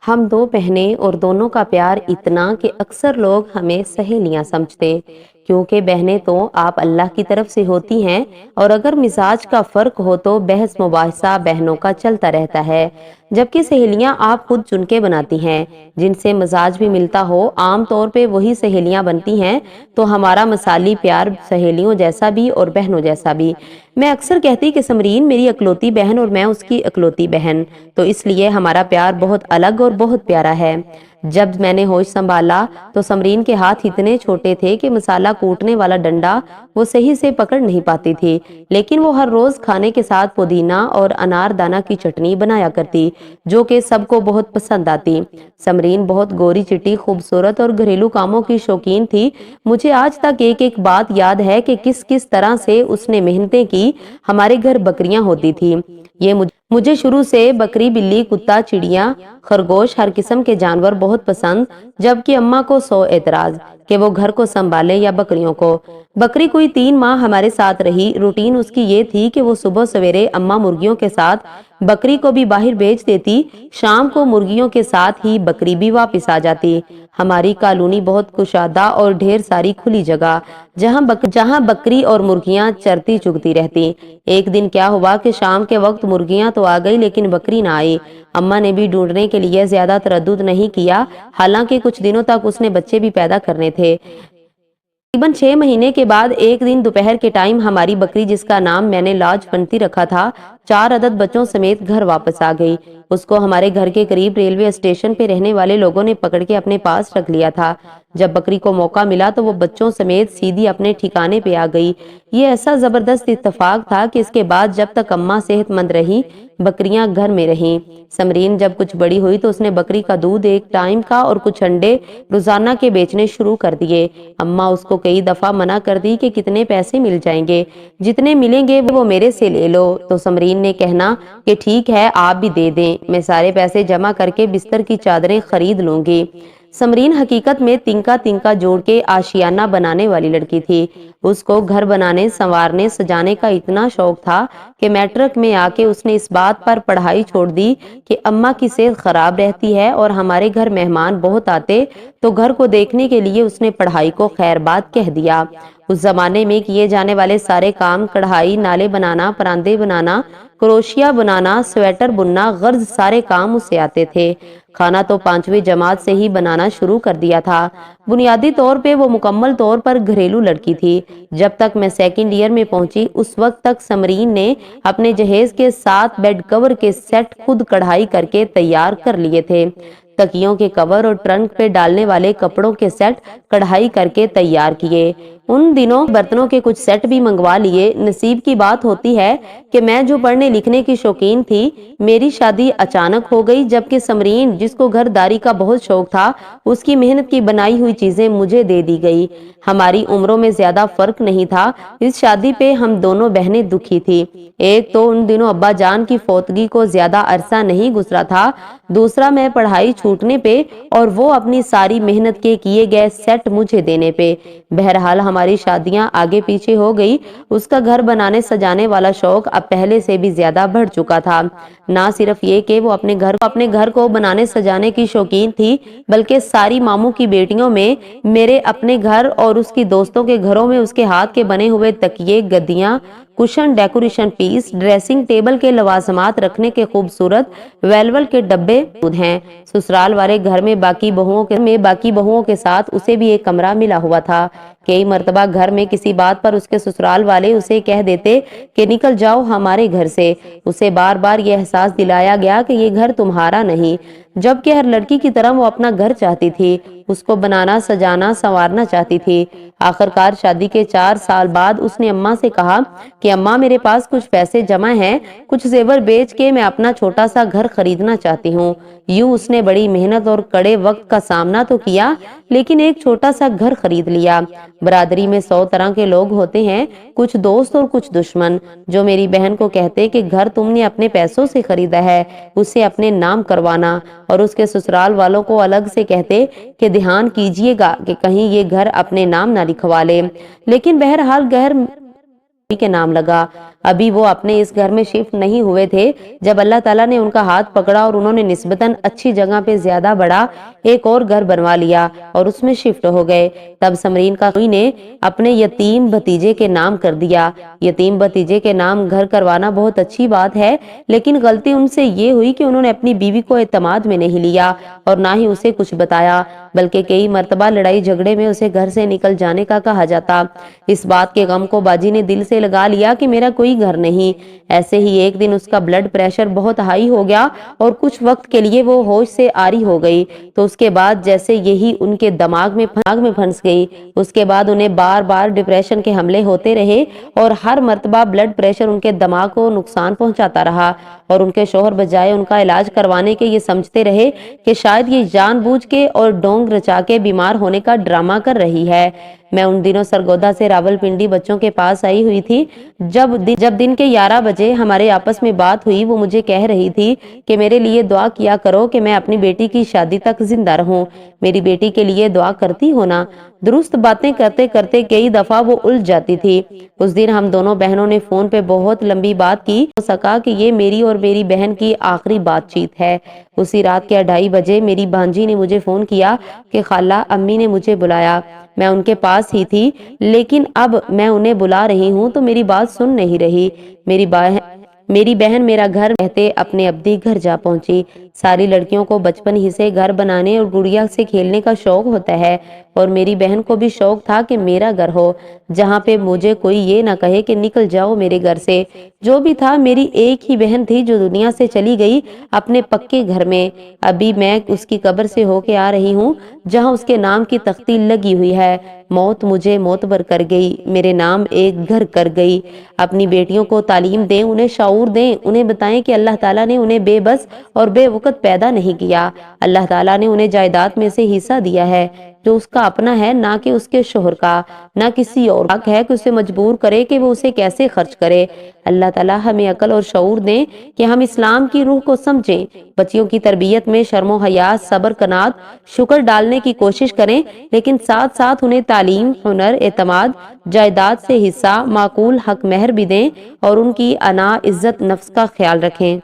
ہم دو بہنیں اور دونوں کا پیار اتنا کہ اکثر لوگ ہمیں سہیلیاں سمجھتے، کیونکہ بہنیں تو آپ اللہ کی طرف سے ہوتی ہیں، اور اگر مزاج کا فرق ہو تو بحث مباحثہ بہنوں کا چلتا رہتا ہے، جبکہ سہیلیاں آپ خود چن کے بناتی ہیں جن سے مزاج بھی ملتا ہو۔ عام طور پہ وہی سہیلیاں بنتی ہیں تو ہمارا مثالی پیار سہیلیوں جیسا بھی اور بہنوں جیسا بھی۔ میں اکثر کہتی کہ سمرین میری اکلوتی بہن اور میں اس کی اکلوتی بہن، تو اس لیے ہمارا پیار بہت الگ اور بہت پیارا ہے۔ جب میں نے ہوش سنبھالا تو سمرین کے ہاتھ اتنے چھوٹے تھے کہ مسالہ کوٹنے والا ڈنڈا وہ صحیح سے پکڑ نہیں پاتی تھی، لیکن وہ ہر روز کھانے کے ساتھ پودینہ اور انار دانہ کی چٹنی بنایا کرتی جو کہ سب کو بہت پسند آتی۔ سمرین بہت گوری چٹی، خوبصورت اور گھریلو کاموں کی شوقین تھی۔ مجھے آج تک ایک ایک بات یاد ہے کہ کس کس طرح سے اس نے محنتیں کی۔ ہمارے گھر بکریاں ہوتی تھی، یہ مجھے شروع سے بکری، بلی، کتا، چڑیا، خرگوش، ہر قسم کے جانور بہت پسند، جبکہ اماں کو 100 اعتراض کہ وہ گھر کو سنبھالے یا بکریوں کو۔ بکری کوئی 3 ماہ ہمارے ساتھ رہی۔ روٹین اس کی یہ تھی کہ وہ صبح سویرے اماں مرغیوں کے ساتھ بکری کو بھی باہر بیچ دیتی، شام کو مرغیوں کے ساتھ ہی بکری بھی واپس آ جاتی۔ ہماری کالونی بہت کشادہ اور ڈھیر ساری کھلی جگہ جہاں بکری اور مرغیاں چرتی چگتی رہتی۔ ایک دن کیا ہوا کہ شام کے وقت مرغیاں تو آ گئی لیکن بکری نہ آئی۔ اماں نے بھی ڈھونڈنے کے لیے زیادہ تردد نہیں کیا، حالانکہ کچھ دنوں تک اس نے بچے بھی پیدا کرنے تھے۔ تقریباً 6 مہینے کے بعد ایک دن دوپہر کے ٹائم ہماری بکری، جس کا نام میں نے لاجونتی رکھا تھا، 4 عدد بچوں سمیت گھر واپس آ گئی۔ اس کو ہمارے گھر کے قریب ریلوے اسٹیشن پہ رہنے والے لوگوں نے پکڑ کے اپنے پاس رکھ لیا تھا۔ جب بکری کو موقع ملا تو وہ بچوں سمیت سیدھی اپنے ٹھکانے پہ آ گئی۔ یہ ایسا زبردست اتفاق تھا کہ اس کے بعد جب تک اماں صحت مند رہی، بکریاں گھر میں رہیں۔ سمرین جب کچھ بڑی ہوئی تو اس نے بکری کا دودھ ایک ٹائم کا اور کچھ انڈے روزانہ کے بیچنے شروع کر دیے۔ اماں اس کو کئی دفعہ منع کر دی کہ کتنے پیسے مل جائیں گے، جتنے ملیں گے وہ میرے سے لے لو، تو سمرین نے کہنا کہ ٹھیک ہے آپ بھی دے دیں، میں سارے پیسے جمع کر کے بستر کی چادریں خرید لوں گی۔ سمرین حقیقت میں تنکا تنکا جوڑ کے آشیانہ بنانے والی لڑکی تھی۔ اس کو گھر بنانے، سنوارنے، سجانے کا اتنا شوق تھا کہ میٹرک میں آ کے اس نے اس بات پر پڑھائی چھوڑ دی کہ اماں کی صحت خراب رہتی ہے اور ہمارے گھر مہمان بہت آتے تو گھر کو دیکھنے کے لیے اس نے پڑھائی کو خیر بات کہہ دیا۔ اس زمانے میں کیے جانے والے سارے کام، کڑھائی، نالے بنانا، پراندے بنانا، کروشیا بنانا، سویٹر بننا، غرض سارے کام اسے آتے تھے۔ کھانا تو 5ویں جماعت سے ہی بنانا شروع کر دیا تھا۔ بنیادی طور پہ وہ مکمل طور پر گھریلو لڑکی تھی۔ جب تک میں سیکنڈ ایئر میں پہنچی اس وقت تک سمرین نے اپنے جہیز کے 7 بیڈ کور کے سیٹ خود کڑھائی کر کے تیار کر لیے تھے۔ تکیوں کے کور اور ٹرنک پہ ڈالنے والے کپڑوں کے سیٹ کڑھائی کر کے تیار کیے۔ ان دنوں برتنوں کے کچھ سیٹ بھی منگوا لیے۔ نصیب کی بات ہوتی ہے کہ میں جو پڑھنے لکھنے کی شوقین تھی، میری شادی اچانک ہو گئی، جبکہ سمرین جس کو گھر داری کا بہت شوق تھا، اس کی محنت کی بنائی ہوئی چیزیں مجھے دے دی گئی۔ ہماری عمروں میں زیادہ فرق نہیں تھا۔ اس شادی پہ ہم دونوں بہنیں دکھی تھی۔ ایک تو ان دنوں ابا جان کی فوتگی کو زیادہ عرصہ نہیں گزرا تھا، دوسرا میں پڑھائی چھوٹنے پہ اور وہ اپنی ساری محنت کے کیے گئے سیٹ مجھے دینے پہ۔ بہرحال ہماری شادیاں آگے پیچھے ہو گئی۔ اس کا گھر بنانے سجانے والا شوق اب پہلے سے بھی زیادہ بڑھ چکا تھا۔ نہ صرف یہ کہ وہ اپنے گھر کو بنانے سجانے کی شوقین تھی، بلکہ ساری ماموں کی بیٹیوں میں میرے اپنے گھر اور اس کی دوستوں کے گھروں میں اس کے ہاتھ کے بنے ہوئے تکیے، گدیاں، کشن، ڈیکوریشن پیس، ڈریسنگ ٹیبل کے لوازمات رکھنے کے خوبصورت ویلول کے ڈبے موجود ہیں۔ سسرال والے گھر میں باقی بہوؤں کے ساتھ اسے بھی ایک کمرہ ملا ہوا تھا۔ کئی مرتبہ گھر میں کسی بات پر اس کے سسرال والے اسے کہہ دیتے کہ نکل جاؤ ہمارے گھر سے۔ اسے بار بار یہ احساس دلایا گیا کہ یہ گھر تمہارا نہیں، جبکہ ہر لڑکی کی طرح وہ اپنا گھر چاہتی تھی، اس کو بنانا سجانا سنوارنا چاہتی تھی۔ آخرکار شادی کے 4 سال بعد اس نے اماں سے کہا کہ اماں میرے پاس کچھ پیسے جمع ہیں، کچھ زیور بیچ کے میں اپنا چھوٹا سا گھر خریدنا چاہتی ہوں۔ یوں اس نے بڑی محنت اور کڑے وقت کا سامنا تو کیا، لیکن ایک چھوٹا سا گھر خرید لیا۔ برادری میں 100 طرح کے لوگ ہوتے ہیں، کچھ دوست اور کچھ دشمن، جو میری بہن کو کہتے کہ گھر تم نے اپنے پیسوں سے خریدا ہے، اسے اپنے نام کروانا، اور اس کے سسرال والوں کو الگ سے کہتے کہ دھیان کیجئے گا کہ کہیں یہ گھر اپنے نام نہ لکھوا لے۔ لیکن بہرحال گھر کے نام لگا۔ ابھی وہ اپنے اس گھر میں شفٹ نہیں ہوئے تھے جب اللہ تعالیٰ نے ان کا ہاتھ پکڑا اور انہوں نے نسبتاً اچھی جگہ پہ زیادہ بڑا ایک اور گھر بنوا لیا اور اس میں شفٹ ہو گئے۔ تب سمرین کا کوئی نے اپنے یتیم بھتیجے کے نام کر دیا۔ یتیم بھتیجے کے نام گھر کروانا بہت اچھی بات ہے، لیکن غلطی ان سے یہ ہوئی کہ انہوں نے اپنی بیوی کو اعتماد میں نہیں لیا اور نہ ہی اسے کچھ بتایا، بلکہ کئی مرتبہ لڑائی جھگڑے میں اسے گھر سے نکل جانے کا کہا جاتا۔ اس بات کے غم کو باجی نے دل سے لگا لیا کہ میرا کوئی گھر نہیں۔ ایسے ہی ایک دن اس کا بلڈ پریشر بہت ہائی ہو گیا اور کچھ وقت کے لیے وہ ہوش سے عاری ہو گئی، تو اس کے بعد جیسے یہی ان کے دماغ میں پھنس گئی۔ اس کے بعد انہیں بار بار ڈپریشن کے حملے ہوتے رہے اور ہر مرتبہ بلڈ پریشر ان کے دماغ کو نقصان پہنچاتا رہا، اور ان کے شوہر بجائے ان کا علاج کروانے کے یہ سمجھتے رہے کہ شاید یہ جان بوجھ کے اور ڈونگ رچا کے بیمار ہونے کا ڈرامہ کر رہی ہے۔ میں ان دنوں سرگودا سے راولپنڈی بچوں کے پاس آئی ہوئی تھی۔ جب دن کے 11 بجے ہمارے آپس میں بات ہوئی، وہ مجھے کہہ رہی تھی کہ میرے لیے دعا کیا کرو کہ میں اپنی بیٹی کی شادی تک زندہ رہوں۔ میری بیٹی کے لیے دعا کرتی ہو نا؟ درست باتیں کرتے کرتے کئی دفعہ وہ الجھ جاتی تھی۔ اس دن ہم دونوں بہنوں نے فون پہ بہت لمبی بات کی، ہو سکا کہ یہ میری اور میری بہن کی آخری بات چیت ہے۔ اسی رات کے 2:30 بجے میری بھانجی نے مجھے فون کیا کہ خالہ امی نے مجھے بلایا۔ میں ان کے پاس ہی تھی، لیکن اب میں انہیں بلا رہی ہوں تو میری بات سن نہیں رہی۔ میری بہن میرا گھر کہتے اپنے ابدی گھر جا پہنچی۔ ساری لڑکیوں کو بچپن ہی سے گھر بنانے اور گڑیا سے کھیلنے کا شوق ہوتا ہے، اور میری بہن کو بھی شوق تھا کہ میرا گھر ہو جہاں پہ مجھے کوئی یہ نہ کہے کہ نکل جاؤ میرے گھر سے۔ جو بھی تھا، میری ایک ہی بہن تھی جو دنیا سے چلی گئی اپنے پکے گھر میں۔ ابھی میں اس کی قبر سے ہو کے آ رہی ہوں جہاں اس کے نام کی تختی لگی ہوئی ہے، موت مجھے معتبر کر گئی، میرے نام ایک گھر کر گئی۔ اپنی بیٹیوں کو تعلیم دیں، انہیں شعور دیں، انہیں بتائیں کہ اللہ تعالیٰ نے انہیں بے بس اور بے وقت پیدا نہیں کیا۔ اللہ تعالیٰ نے انہیں جائیداد میں سے حصہ دیا ہے جو اس کا اپنا ہے، نہ کہ اس کے شوہر کا، نہ کسی اور حق ہے کہ اسے مجبور کرے کہ وہ اسے کیسے خرچ کرے۔ اللہ تعالیٰ ہمیں عقل اور شعور دیں کہ ہم اسلام کی روح کو سمجھیں، بچیوں کی تربیت میں شرم و حیا، صبر، قناعت، شکر ڈالنے کی کوشش کریں، لیکن ساتھ ساتھ انہیں تعلیم، ہنر، اعتماد، جائیداد سے حصہ، معقول حق مہر بھی دیں، اور ان کی انا، عزت، نفس کا خیال رکھیں۔